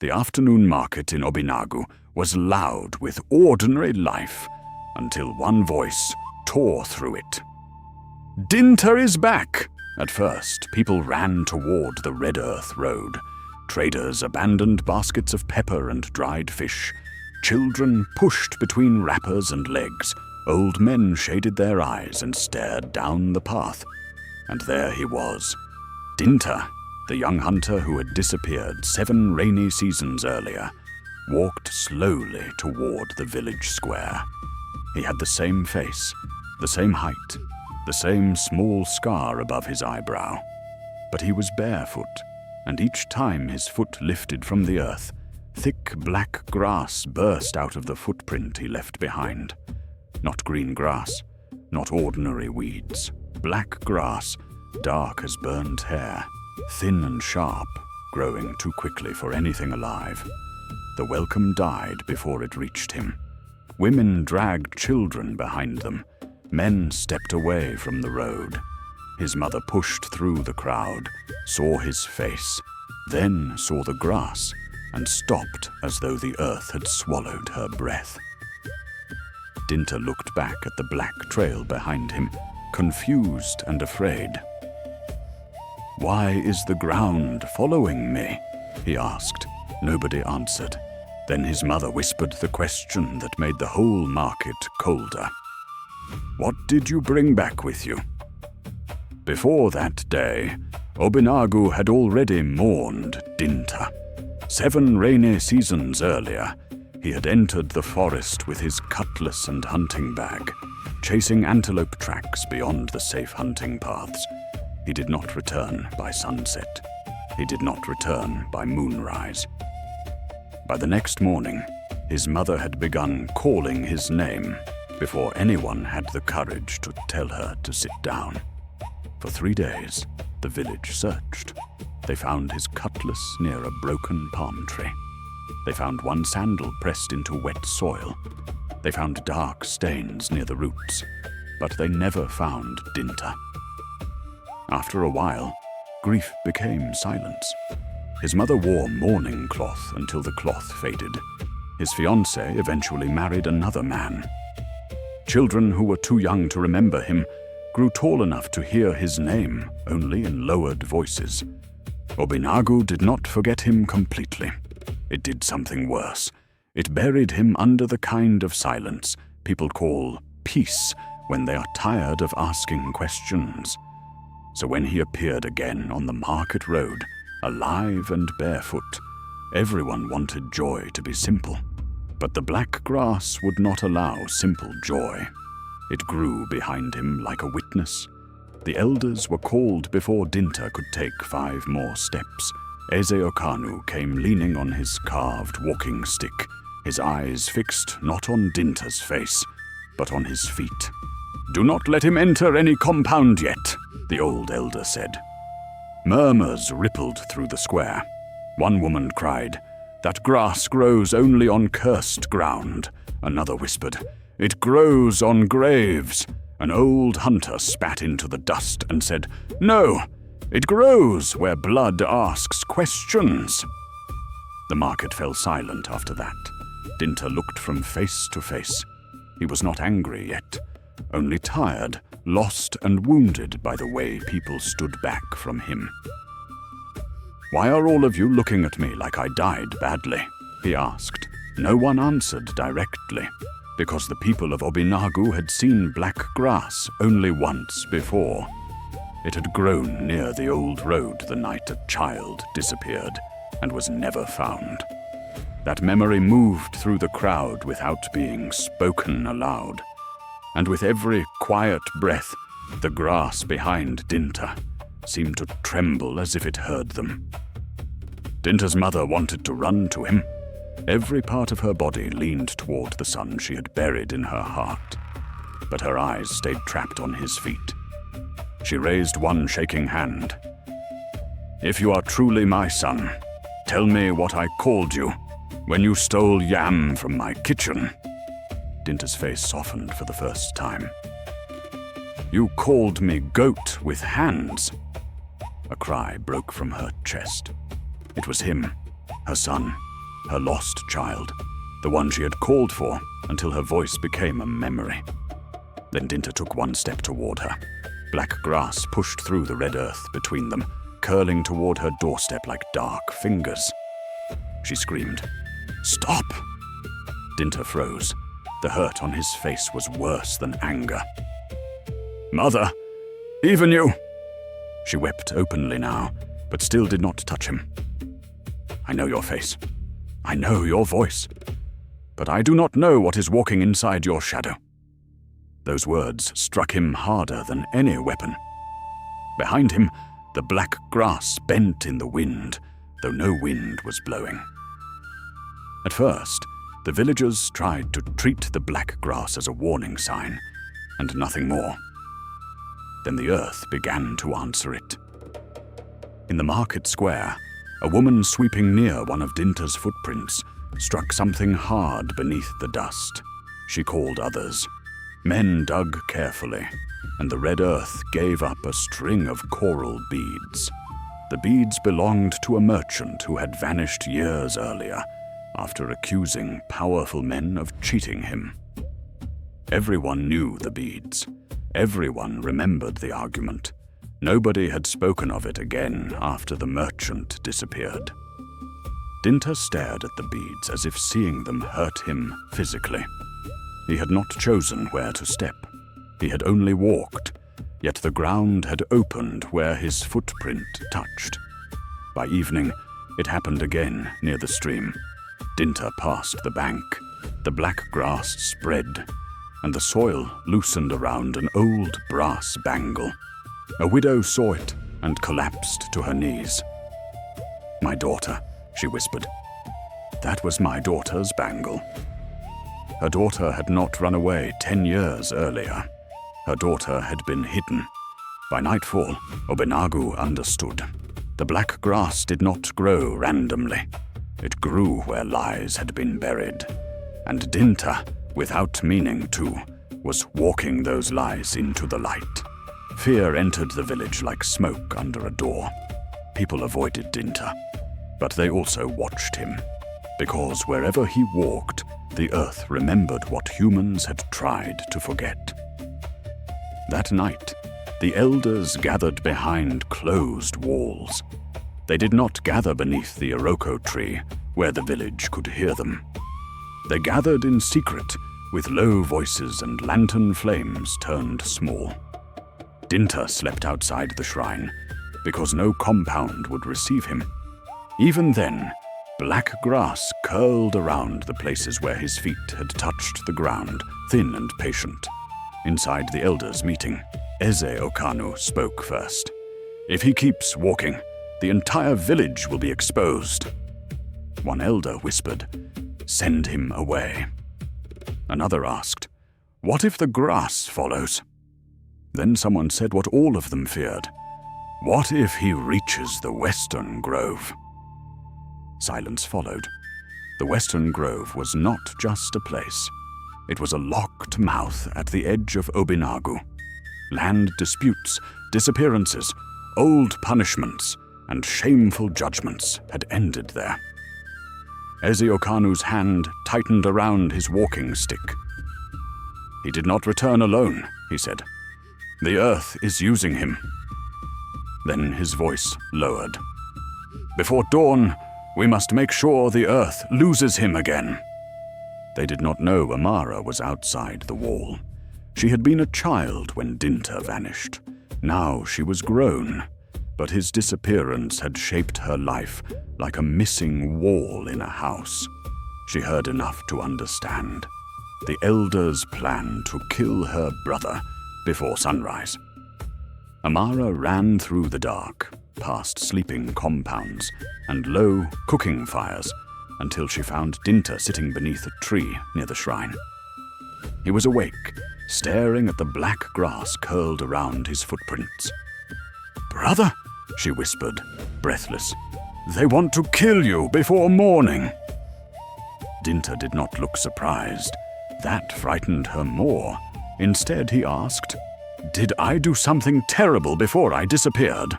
The afternoon market in Obinagu was loud with ordinary life until one voice tore through it. "Dinta is back!" At first, people ran toward the Red Earth Road. Traders abandoned baskets of pepper and dried fish. Children pushed between wrappers and legs. Old men shaded their eyes and stared down the path. And there he was, Dinta, the young hunter who had disappeared 7 rainy seasons earlier, walked slowly toward the village square. He had the same face, the same height, the same small scar above his eyebrow. But he was barefoot, and each time his foot lifted from the earth, thick black grass burst out of the footprint he left behind. Not green grass, not ordinary weeds. Black grass, dark as burned hair, thin and sharp, growing too quickly for anything alive. The welcome died before it reached him. Women dragged children behind them. Men stepped away from the road. His mother pushed through the crowd, saw his face, then saw the grass, and stopped as though the earth had swallowed her breath. Dinta looked back at the black trail behind him, confused and afraid. "Why is the ground following me?" he asked. Nobody answered. Then his mother whispered the question that made the whole market colder. "What did you bring back with you?" Before that day, Obinagu had already mourned Dinta. 7 rainy seasons earlier, he had entered the forest with his cutlass and hunting bag, chasing antelope tracks beyond the safe hunting paths. He did not return by sunset. He did not return by moonrise. By the next morning, his mother had begun calling his name before anyone had the courage to tell her to sit down. For 3 days, the village searched. They found his cutlass near a broken palm tree. They found one sandal pressed into wet soil. They found dark stains near the roots, but they never found Dinta. After a while, grief became silence. His mother wore mourning cloth until the cloth faded. His fiancée eventually married another man. Children who were too young to remember him grew tall enough to hear his name only in lowered voices. Obinagu did not forget him completely. It did something worse. It buried him under the kind of silence people call peace when they are tired of asking questions. So when he appeared again on the market road, alive and barefoot, everyone wanted joy to be simple. But the black grass would not allow simple joy. It grew behind him like a witness. The elders were called before Dinta could take 5 more steps. Ezeokanu came leaning on his carved walking stick, his eyes fixed not on Dinta's face, but on his feet. "Do not let him enter any compound yet," the old elder said. Murmurs rippled through the square. One woman cried, "That grass grows only on cursed ground." Another whispered, "It grows on graves." An old hunter spat into the dust and said, "No, it grows where blood asks questions." The market fell silent after that. Dinta looked from face to face. He was not angry yet, only tired, lost and wounded by the way people stood back from him. "Why are all of you looking at me like I died badly?" he asked. No one answered directly, because the people of Obinagu had seen black grass only once before. It had grown near the old road the night a child disappeared and was never found. That memory moved through the crowd without being spoken aloud. And with every quiet breath, the grass behind Dinta seemed to tremble as if it heard them. Dinta's mother wanted to run to him. Every part of her body leaned toward the son she had buried in her heart, but her eyes stayed trapped on his feet. She raised one shaking hand. "If you are truly my son, tell me what I called you when you stole yam from my kitchen." Dinta's face softened for the first time. "You called me goat with hands." A cry broke from her chest. It was him, her son, her lost child, the one she had called for until her voice became a memory. Then Dinta took one step toward her. Black grass pushed through the red earth between them, curling toward her doorstep like dark fingers. She screamed, "Stop!" Dinta froze. The hurt on his face was worse than anger. "Mother, even you!" She wept openly now, but still did not touch him. "I know your face. I know your voice. But I do not know what is walking inside your shadow." Those words struck him harder than any weapon. Behind him, the black grass bent in the wind, though no wind was blowing. At first, the villagers tried to treat the black grass as a warning sign, and nothing more. Then the earth began to answer it. In the market square, a woman sweeping near one of Dinta's footprints struck something hard beneath the dust. She called others. Men dug carefully, and the red earth gave up a string of coral beads. The beads belonged to a merchant who had vanished years earlier, after accusing powerful men of cheating him. Everyone knew the beads. Everyone remembered the argument. Nobody had spoken of it again after the merchant disappeared. Dinta stared at the beads as if seeing them hurt him physically. He had not chosen where to step. He had only walked, yet the ground had opened where his footprint touched. By evening, it happened again near the stream. Dinta passed the bank. The black grass spread, and the soil loosened around an old brass bangle. A widow saw it and collapsed to her knees. "My daughter," she whispered. "That was my daughter's bangle." Her daughter had not run away 10 years earlier. Her daughter had been hidden. By nightfall, Obinagu understood. The black grass did not grow randomly. It grew where lies had been buried. And Dinta, without meaning to, was walking those lies into the light. Fear entered the village like smoke under a door. People avoided Dinta, but they also watched him, because wherever he walked, the earth remembered what humans had tried to forget. That night, the elders gathered behind closed walls. They did not gather beneath the Iroko tree, where the village could hear them. They gathered in secret, with low voices and lantern flames turned small. Dinta slept outside the shrine, because no compound would receive him. Even then, black grass curled around the places where his feet had touched the ground, thin and patient. Inside the elders' meeting, Eze Okanu spoke first. "If he keeps walking, the entire village will be exposed." One elder whispered, "Send him away." Another asked, "What if the grass follows?" Then someone said what all of them feared. "What if he reaches the Western Grove?" Silence followed. The Western Grove was not just a place. It was a locked mouth at the edge of Obinagu. Land disputes, disappearances, old punishments, and shameful judgments had ended there. Eze Okanu's hand tightened around his walking stick. "He did not return alone," he said. "The earth is using him." Then his voice lowered. "Before dawn, we must make sure the earth loses him again." They did not know Amara was outside the wall. She had been a child when Dinta vanished. Now she was grown, but his disappearance had shaped her life like a missing wall in a house. She heard enough to understand. The elders' plan to kill her brother before sunrise. Amara ran through the dark, past sleeping compounds and low cooking fires, until she found Dinta sitting beneath a tree near the shrine. He was awake, staring at the black grass curled around his footprints. "Brother," she whispered, breathless, "they want to kill you before morning." Dinta did not look surprised. That frightened her more. Instead, he asked, "Did I do something terrible before I disappeared?"